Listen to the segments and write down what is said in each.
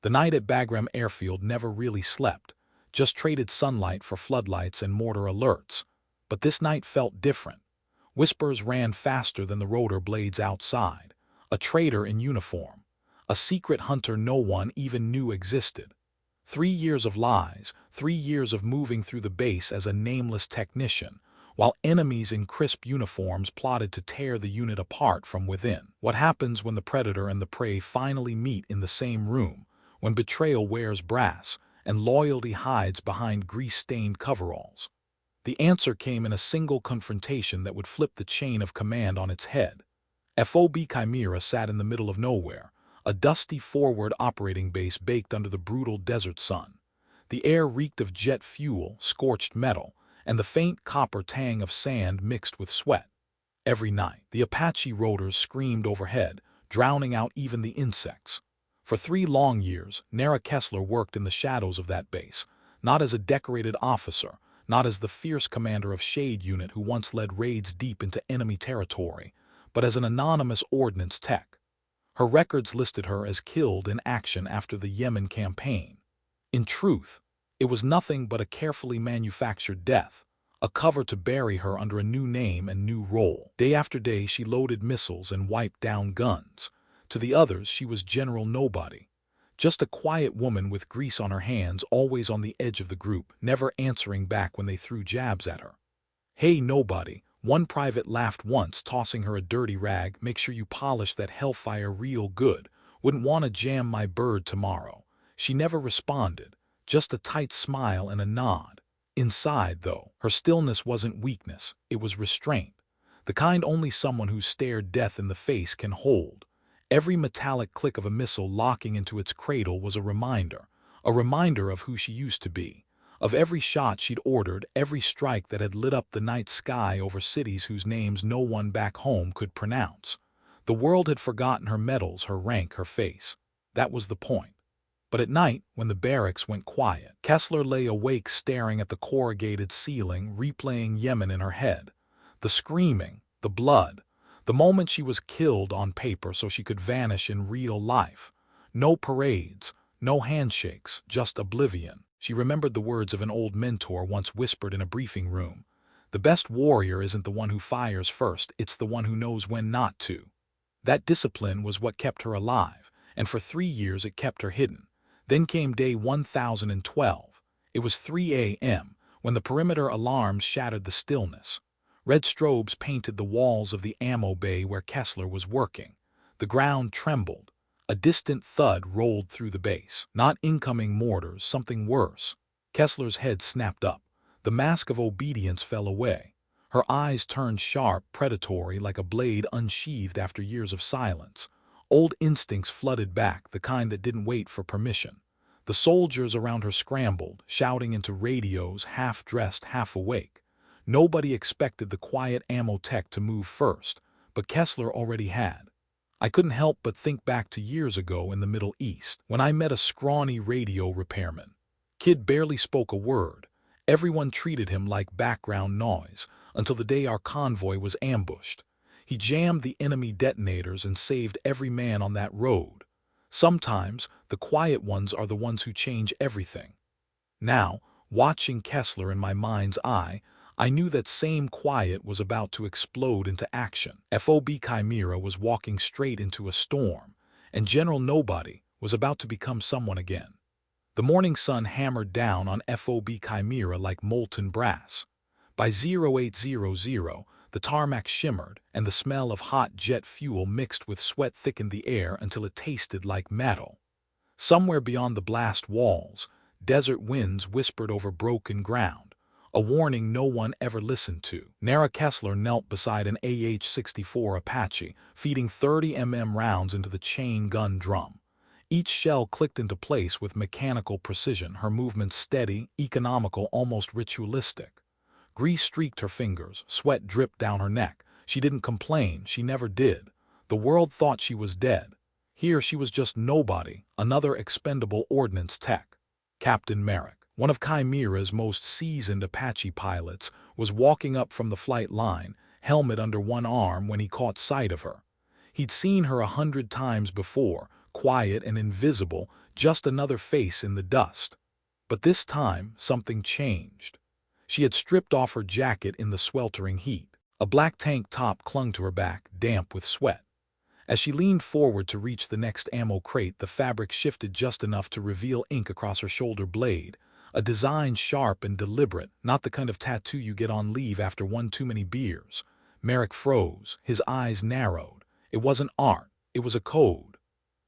The night at Bagram Airfield never really slept, just traded sunlight for floodlights and mortar alerts. But this night felt different. Whispers ran faster than the rotor blades outside. A traitor in uniform. A secret hunter no one even knew existed. 3 years of lies, 3 years of moving through the base as a nameless technician, while enemies in crisp uniforms plotted to tear the unit apart from within. What happens when the predator and the prey finally meet in the same room, when betrayal wears brass and loyalty hides behind grease-stained coveralls? The answer came in a single confrontation that would flip the chain of command on its head. FOB Chimera sat in the middle of nowhere, a dusty forward operating base baked under the brutal desert sun. The air reeked of jet fuel, scorched metal, and the faint copper tang of sand mixed with sweat. Every night, the Apache rotors screamed overhead, drowning out even the insects. For 3 long years, Naira Kesler worked in the shadows of that base, not as a decorated officer, not as the fierce commander of Shade Unit who once led raids deep into enemy territory, but as an anonymous ordnance tech. Her records listed her as killed in action after the Yemen campaign. In truth, it was nothing but a carefully manufactured death, a cover to bury her under a new name and new role. Day after day she loaded missiles and wiped down guns. To the others she was General Nobody. Just a quiet woman with grease on her hands, always on the edge of the group, never answering back when they threw jabs at her. "Hey, Nobody," one private laughed once, tossing her a dirty rag. "Make sure you polish that hellfire real good. Wouldn't want to jam my bird tomorrow." She never responded, just a tight smile and a nod. Inside, though, her stillness wasn't weakness, it was restraint. The kind only someone who stared death in the face can hold. Every metallic click of a missile locking into its cradle was a reminder of who she used to be, of every shot she'd ordered, every strike that had lit up the night sky over cities whose names no one back home could pronounce. The world had forgotten her medals, her rank, her face. That was the point. But at night, when the barracks went quiet, Kesler lay awake staring at the corrugated ceiling, replaying Yemen in her head. The screaming, the blood, the moment she was killed on paper so she could vanish in real life. No parades, no handshakes, just oblivion. She remembered the words of an old mentor once whispered in a briefing room. "The best warrior isn't the one who fires first, it's the one who knows when not to." That discipline was what kept her alive, and for 3 years it kept her hidden. Then came day 1012. It was 3 a.m. when the perimeter alarms shattered the stillness. Red strobes painted the walls of the ammo bay where Kesler was working. The ground trembled. A distant thud rolled through the base. Not incoming mortars, something worse. Kessler's head snapped up. The mask of obedience fell away. Her eyes turned sharp, predatory, like a blade unsheathed after years of silence. Old instincts flooded back, the kind that didn't wait for permission. The soldiers around her scrambled, shouting into radios, half-dressed, half-awake. Nobody expected the quiet ammo tech to move first, but Kesler already had. I couldn't help but think back to years ago in the Middle East, when I met a scrawny radio repairman. Kid barely spoke a word. Everyone treated him like background noise, until the day our convoy was ambushed. He jammed the enemy detonators and saved every man on that road. Sometimes, the quiet ones are the ones who change everything. Now, watching Kesler in my mind's eye, I knew that same quiet was about to explode into action. FOB Chimera was walking straight into a storm, and General Nobody was about to become someone again. The morning sun hammered down on FOB Chimera like molten brass. By 0800, the tarmac shimmered, and the smell of hot jet fuel mixed with sweat thickened the air until it tasted like metal. Somewhere beyond the blast walls, desert winds whispered over broken ground, a warning no one ever listened to. Naira Kesler knelt beside an AH-64 Apache, feeding 30mm rounds into the chain gun drum. Each shell clicked into place with mechanical precision, her movements steady, economical, almost ritualistic. Grease streaked her fingers, sweat dripped down her neck. She didn't complain, she never did. The world thought she was dead. Here she was just nobody, another expendable ordnance tech. Captain Merrick, one of Chimera's most seasoned Apache pilots, was walking up from the flight line, helmet under one arm, when he caught sight of her. He'd seen her 100 times before, quiet and invisible, Just another face in the dust. But this time, something changed. She had stripped off her jacket in the sweltering heat. A black tank top clung to her back, damp with sweat. As she leaned forward to reach the next ammo crate, the fabric shifted just enough to reveal ink across her shoulder blade, a design sharp and deliberate, not the kind of tattoo you get on leave after one too many beers. Merrick froze, his eyes narrowed. It wasn't art, it was a code.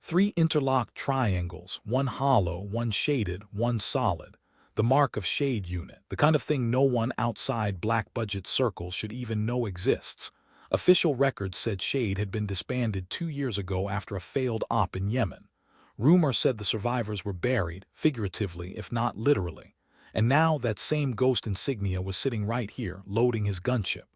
3 interlocked triangles, one hollow, one shaded, one solid. The mark of Shade Unit, the kind of thing no one outside black-budget circles should even know exists. Official records said Shade had been disbanded 2 years ago after a failed op in Yemen. Rumor said the survivors were buried, figuratively if not literally. And now that same ghost insignia was sitting right here, loading his gunship.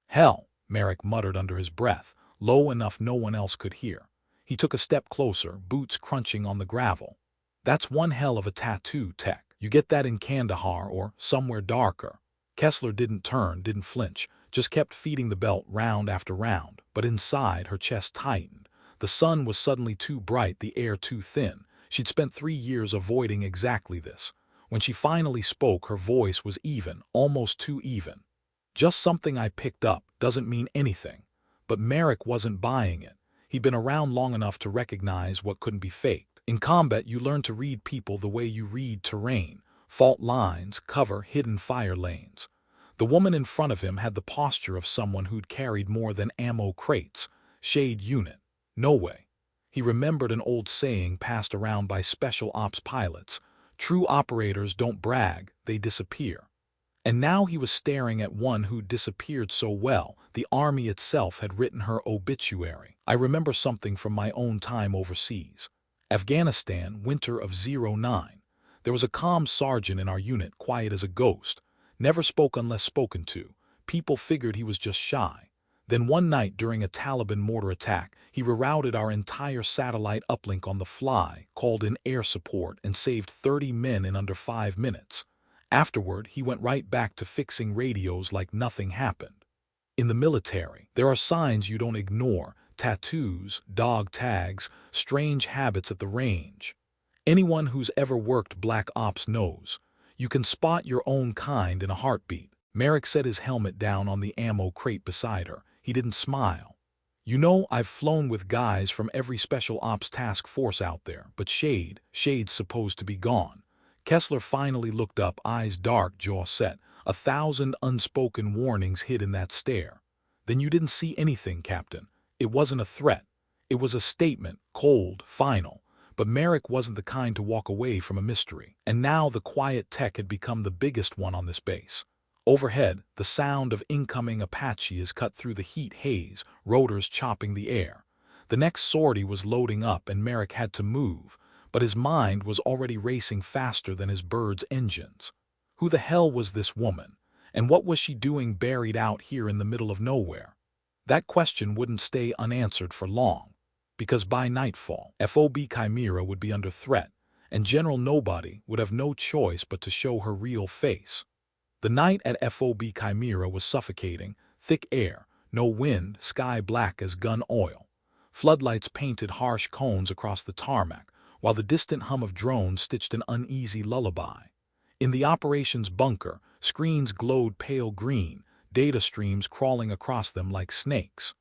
"Hell," Merrick muttered under his breath, low enough no one else could hear. He took a step closer, boots crunching on the gravel. "That's one hell of a tattoo, Tech. You get that in Kandahar or somewhere darker." Kesler didn't turn, didn't flinch, just kept feeding the belt round after round, but inside her chest tightened. The sun was suddenly too bright, the air too thin. She'd spent 3 years avoiding exactly this. When she finally spoke, her voice was even, almost too even. "Just something I picked up, doesn't mean anything." But Merrick wasn't buying it. He'd been around long enough to recognize what couldn't be faked. In combat, you learn to read people the way you read terrain. Fault lines, cover, hidden fire lanes. The woman in front of him had the posture of someone who'd carried more than ammo crates. Shade Unit. No way. He remembered an old saying passed around by special ops pilots. True operators don't brag, they disappear. And now he was staring at one who'd disappeared so well, the army itself had written her obituary. "I remember something from my own time overseas. Afghanistan, winter of '09. There was a calm sergeant in our unit, quiet as a ghost. Never spoke unless spoken to. People figured he was just shy. Then one night during a Taliban mortar attack, he rerouted our entire satellite uplink on the fly, called in air support, and saved 30 men in under 5 minutes. Afterward, he went right back to fixing radios like nothing happened." In the military, there are signs you don't ignore: tattoos, dog tags, strange habits at the range. Anyone who's ever worked Black Ops knows. You can spot your own kind in a heartbeat. Merrick set his helmet down on the ammo crate beside her. He didn't smile. "You know, I've flown with guys from every special ops task force out there, but Shade's supposed to be gone." Kesler finally looked up, eyes dark, jaw set. 1,000 unspoken warnings hid in that stare. "Then you didn't see anything, Captain." It wasn't a threat. It was a statement, cold, final. But Merrick wasn't the kind to walk away from a mystery. And now the quiet tech had become the biggest one on this base. Overhead, the sound of incoming Apache is cut through the heat haze, rotors chopping the air. The next sortie was loading up and Merrick had to move, but his mind was already racing faster than his bird's engines. Who the hell was this woman? And what was she doing buried out here in the middle of nowhere? That question wouldn't stay unanswered for long. Because by nightfall, FOB Chimera would be under threat, and General Nobody would have no choice but to show her real face. The night at FOB Chimera was suffocating, thick air, no wind, sky black as gun oil. Floodlights painted harsh cones across the tarmac, while the distant hum of drones stitched an uneasy lullaby. In the operations bunker, screens glowed pale green, data streams crawling across them like snakes.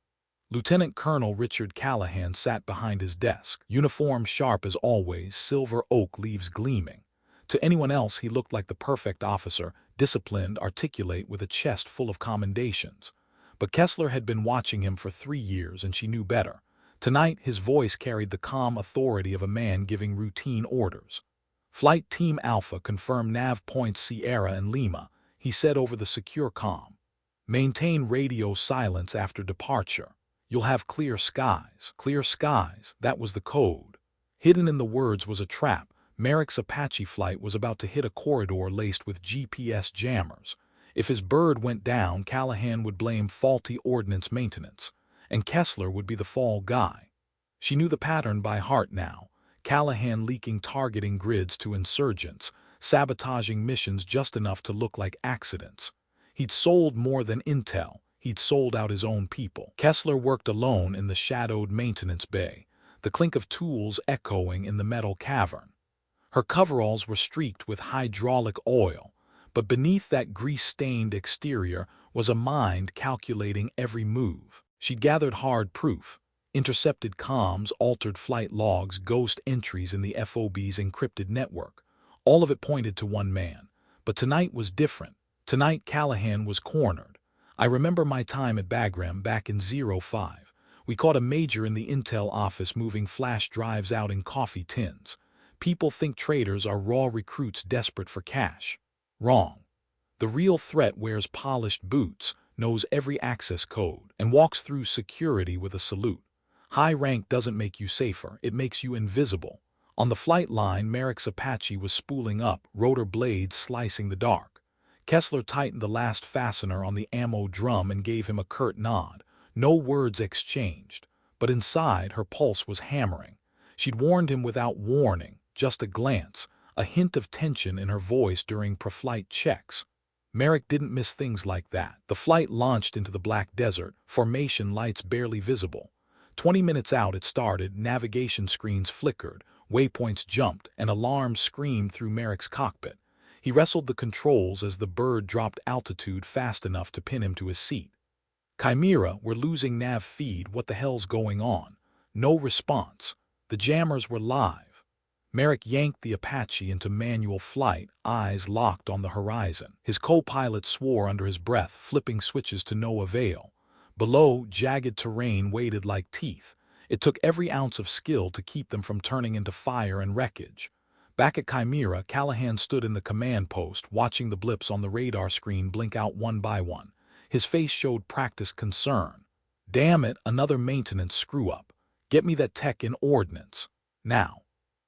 Lieutenant Colonel Richard Callahan sat behind his desk, uniform sharp as always, silver oak leaves gleaming. To anyone else he looked like the perfect officer, disciplined, articulate, with a chest full of commendations. But Kesler had been watching him for 3 years and she knew better. Tonight his voice carried the calm authority of a man giving routine orders. "Flight Team Alpha confirmed nav points Sierra and Lima," he said over the secure comm. "Maintain radio silence after departure. You'll have clear skies." Clear skies, that was the code. Hidden in the words was a trap. Merrick's Apache flight was about to hit a corridor laced with GPS jammers. If his bird went down, Callahan would blame faulty ordnance maintenance, and Kesler would be the fall guy. She knew the pattern by heart now. Callahan leaking targeting grids to insurgents, sabotaging missions just enough to look like accidents. He'd sold more than intel. He'd sold out his own people. Kesler worked alone in the shadowed maintenance bay, the clink of tools echoing in the metal cavern. Her coveralls were streaked with hydraulic oil, but beneath that grease-stained exterior was a mind calculating every move. She'd gathered hard proof, intercepted comms, altered flight logs, ghost entries in the FOB's encrypted network. All of it pointed to one man. But tonight was different. Tonight Callahan was cornered. I remember my time at Bagram back in '05. We caught a major in the intel office moving flash drives out in coffee tins. People think traitors are raw recruits desperate for cash. Wrong. The real threat wears polished boots, knows every access code, and walks through security with a salute. High rank doesn't make you safer, it makes you invisible. On the flight line, Merrick's Apache was spooling up, rotor blades slicing the dark. Kesler tightened the last fastener on the ammo drum and gave him a curt nod. No words exchanged, but inside her pulse was hammering. She'd warned him without warning, just a glance, a hint of tension in her voice during pre-flight checks. Merrick didn't miss things like that. The flight launched into the black desert, formation lights barely visible. 20 minutes out it started, navigation screens flickered, waypoints jumped, and alarms screamed through Merrick's cockpit. He wrestled the controls as the bird dropped altitude fast enough to pin him to his seat. Chimera, we're losing nav feed, what the hell's going on? No response. The jammers were live. Merrick yanked the Apache into manual flight, eyes locked on the horizon. His co-pilot swore under his breath, flipping switches to no avail. Below, jagged terrain waited like teeth. It took every ounce of skill to keep them from turning into fire and wreckage. Back at Chimera, Callahan stood in the command post, watching the blips on the radar screen blink out one by one. His face showed practiced concern. Damn it, another maintenance screw-up. Get me that tech in ordnance. Now.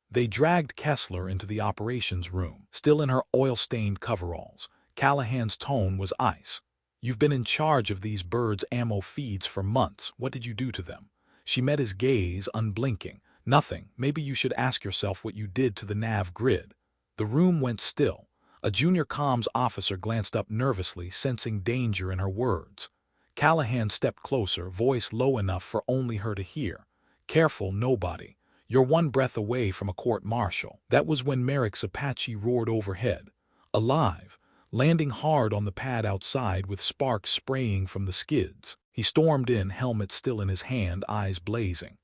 They dragged Kesler into the operations room, still in her oil-stained coveralls. Callahan's tone was ice. You've been in charge of these birds' ammo feeds for months. What did you do to them? She met his gaze, unblinking. Nothing. Maybe you should ask yourself what you did to the nav grid. The room went still. A junior comms officer glanced up nervously, sensing danger in her words. Callahan stepped closer, voice low enough for only her to hear. Careful, nobody. You're one breath away from a court-martial. That was when Merrick's Apache roared overhead. Alive, landing hard on the pad outside with sparks spraying from the skids. He stormed in, helmet still in his hand, eyes blazing.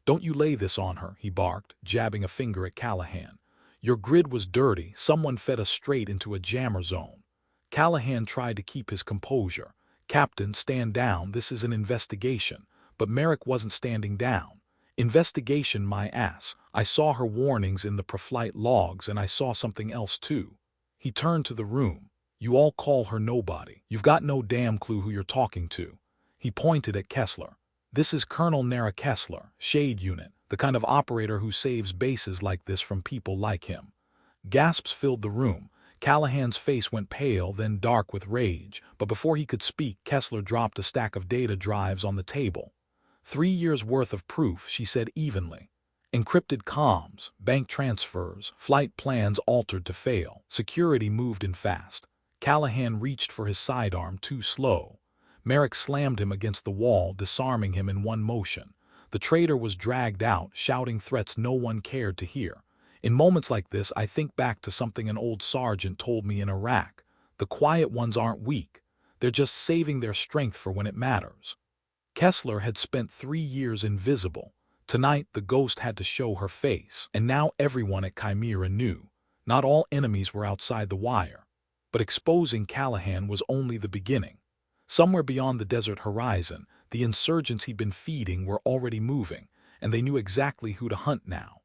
Don't you lay this on her, he barked, jabbing a finger at Callahan. Your grid was dirty, someone fed us straight into a jammer zone. Callahan tried to keep his composure. Captain, stand down, this is an investigation. But Merrick wasn't standing down. Investigation my ass. I saw her warnings in the pre-flight logs and I saw something else too. He turned to the room. You all call her nobody. You've got no damn clue who you're talking to. He pointed at Kesler. This is Colonel Naira Kesler, Shade Unit, the kind of operator who saves bases like this from people like him. Gasps filled the room. Callahan's face went pale, then dark with rage, but before he could speak, Kesler dropped a stack of data drives on the table. 3 years' worth of proof, she said evenly. Encrypted comms, bank transfers, flight plans altered to fail. Security moved in fast. Callahan reached for his sidearm, too slow. Merrick slammed him against the wall, disarming him in one motion. The traitor was dragged out, shouting threats no one cared to hear. In moments like this, I think back to something an old sergeant told me in Iraq. The quiet ones aren't weak. They're just saving their strength for when it matters. Kesler had spent 3 years invisible. Tonight, the ghost had to show her face, and now everyone at Chimera knew. Not all enemies were outside the wire. But exposing Callahan was only the beginning. Somewhere beyond the desert horizon, the insurgents he'd been feeding were already moving, and they knew exactly who to hunt now.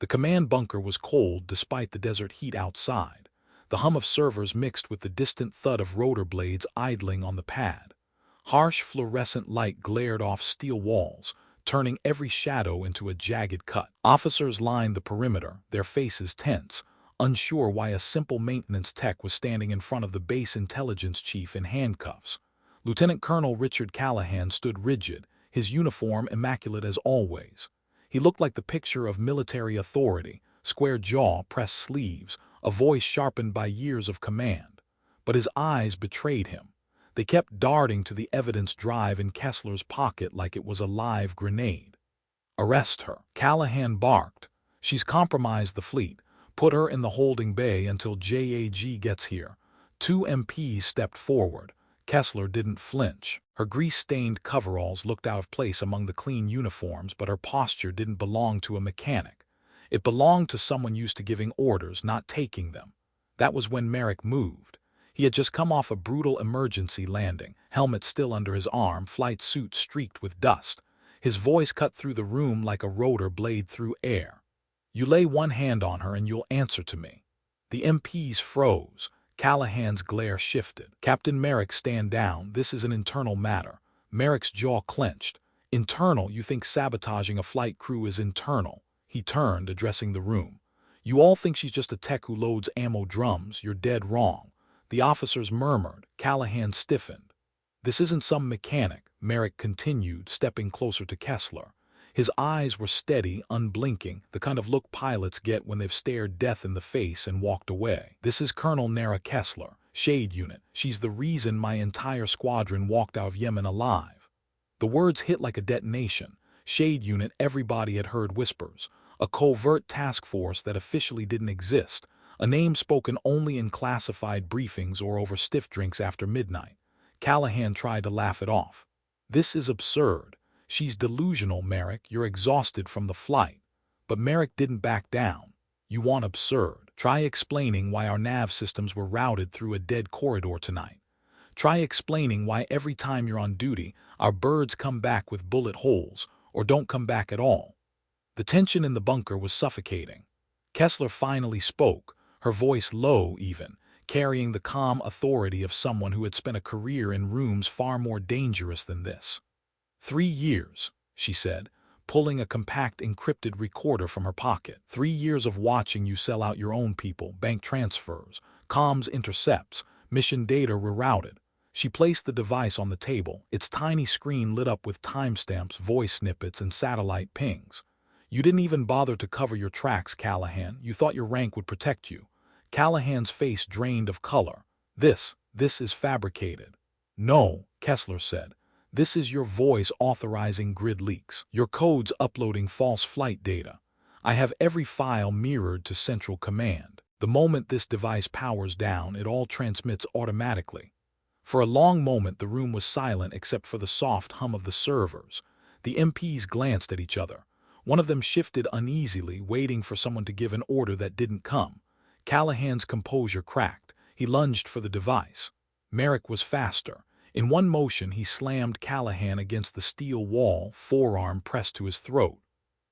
The command bunker was cold despite the desert heat outside. The hum of servers mixed with the distant thud of rotor blades idling on the pad. Harsh fluorescent light glared off steel walls, turning every shadow into a jagged cut. Officers lined the perimeter, their faces tense, unsure why a simple maintenance tech was standing in front of the base intelligence chief in handcuffs. Lieutenant Colonel Richard Callahan stood rigid, his uniform immaculate as always. He looked like the picture of military authority, square jaw, pressed sleeves, a voice sharpened by years of command. But his eyes betrayed him. They kept darting to the evidence drive in Kesler's pocket like it was a live grenade. Arrest her, Callahan barked. She's compromised the fleet, Put her in the holding bay until JAG gets here. 2 MPs stepped forward. Kesler didn't flinch. Her grease-stained coveralls looked out of place among the clean uniforms, but her posture didn't belong to a mechanic. It belonged to someone used to giving orders, not taking them. That was when Merrick moved. He had just come off a brutal emergency landing, helmet still under his arm, flight suit streaked with dust. His voice cut through the room like a rotor blade through air. You lay one hand on her and you'll answer to me. The MPs froze. Callahan's glare shifted. Captain Merrick, stand down. This is an internal matter. Merrick's jaw clenched. Internal? You think sabotaging a flight crew is internal? He turned, addressing the room. You all think she's just a tech who loads ammo drums. You're dead wrong. The officers murmured. Callahan stiffened. This isn't some mechanic, Merrick continued, stepping closer to Kesler. His eyes were steady, unblinking, the kind of look pilots get when they've stared death in the face and walked away. This is Colonel Naira Kesler, Shade Unit. She's the reason my entire squadron walked out of Yemen alive. The words hit like a detonation. Shade Unit, everybody had heard whispers. A covert task force that officially didn't exist. A name spoken only in classified briefings or over stiff drinks after midnight. Callahan tried to laugh it off. This is absurd. She's delusional, Merrick. You're exhausted from the flight. But Merrick didn't back down. You want absurd. Try explaining why our nav systems were routed through a dead corridor tonight. Try explaining why every time you're on duty, our birds come back with bullet holes, or don't come back at all. The tension in the bunker was suffocating. Kesler finally spoke, her voice low even, carrying the calm authority of someone who had spent a career in rooms far more dangerous than this. 3 years, she said, pulling a compact encrypted recorder from her pocket. 3 years of watching you sell out your own people, bank transfers, comms intercepts, mission data rerouted. She placed the device on the table, its tiny screen lit up with timestamps, voice snippets, and satellite pings. You didn't even bother to cover your tracks, Callahan. You thought your rank would protect you. Callahan's face drained of color. This is fabricated. No, Kesler said. This is your voice authorizing grid leaks, your codes uploading false flight data. I have every file mirrored to Central Command. The moment this device powers down, it all transmits automatically. For a long moment, the room was silent except for the soft hum of the servers. The MPs glanced at each other. One of them shifted uneasily, waiting for someone to give an order that didn't come. Callahan's composure cracked. He lunged for the device. Merrick was faster. In one motion, he slammed Callahan against the steel wall, forearm pressed to his throat.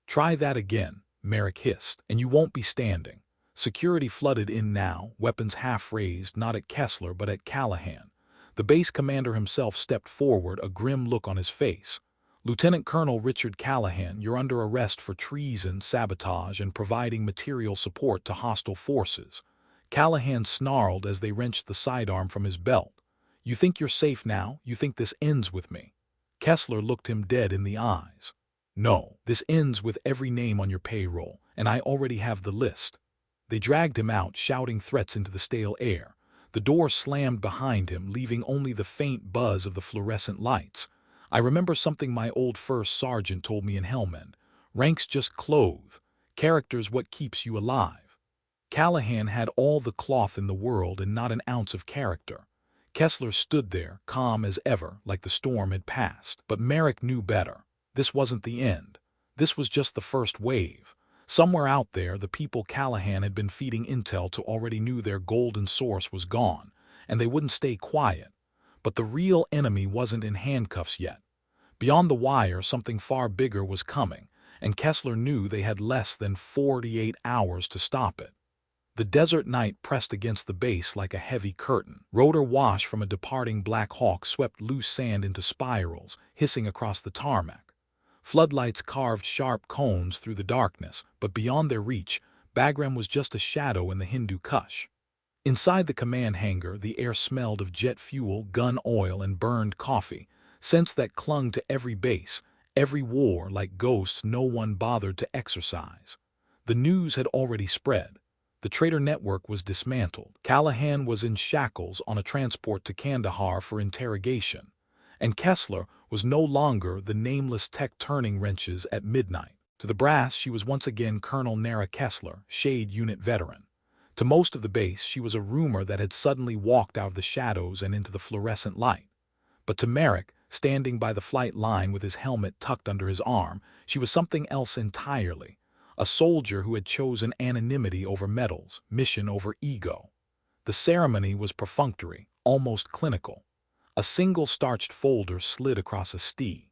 Try that again, Merrick hissed, and you won't be standing. Security flooded in now, weapons half raised, not at Kesler but at Callahan. The base commander himself stepped forward, a grim look on his face. Lieutenant Colonel Richard Callahan, you're under arrest for treason, sabotage, and providing material support to hostile forces. Callahan snarled as they wrenched the sidearm from his belt. You think you're safe now? You think this ends with me? Kesler looked him dead in the eyes. No, this ends with every name on your payroll, and I already have the list. They dragged him out, shouting threats into the stale air. The door slammed behind him, leaving only the faint buzz of the fluorescent lights. I remember something my old first sergeant told me in Helmand. Ranks just clothe. Character's what keeps you alive. Callahan had all the cloth in the world and not an ounce of character. Kesler stood there, calm as ever, like the storm had passed. But Merrick knew better. This wasn't the end. This was just the first wave. Somewhere out there, the people Callahan had been feeding intel to already knew their golden source was gone, and they wouldn't stay quiet. But the real enemy wasn't in handcuffs yet. Beyond the wire, something far bigger was coming, and Kesler knew they had less than 48 hours to stop it. The desert night pressed against the base like a heavy curtain. Rotor wash from a departing Black Hawk swept loose sand into spirals, hissing across the tarmac. Floodlights carved sharp cones through the darkness, but beyond their reach, Bagram was just a shadow in the Hindu Kush. Inside the command hangar, the air smelled of jet fuel, gun oil, and burned coffee, scents that clung to every base, every war like ghosts no one bothered to exorcise. The news had already spread. The traitor network was dismantled. Callahan was in shackles on a transport to Kandahar for interrogation. And Kesler was no longer the nameless tech turning wrenches at midnight. To the brass, she was once again Colonel Naira Kesler, Shade Unit veteran. To most of the base, she was a rumor that had suddenly walked out of the shadows and into the fluorescent light. But to Merrick, standing by the flight line with his helmet tucked under his arm, she was something else entirely. A soldier who had chosen anonymity over medals, mission over ego. The ceremony was perfunctory, almost clinical. A single starched folder slid across a stee.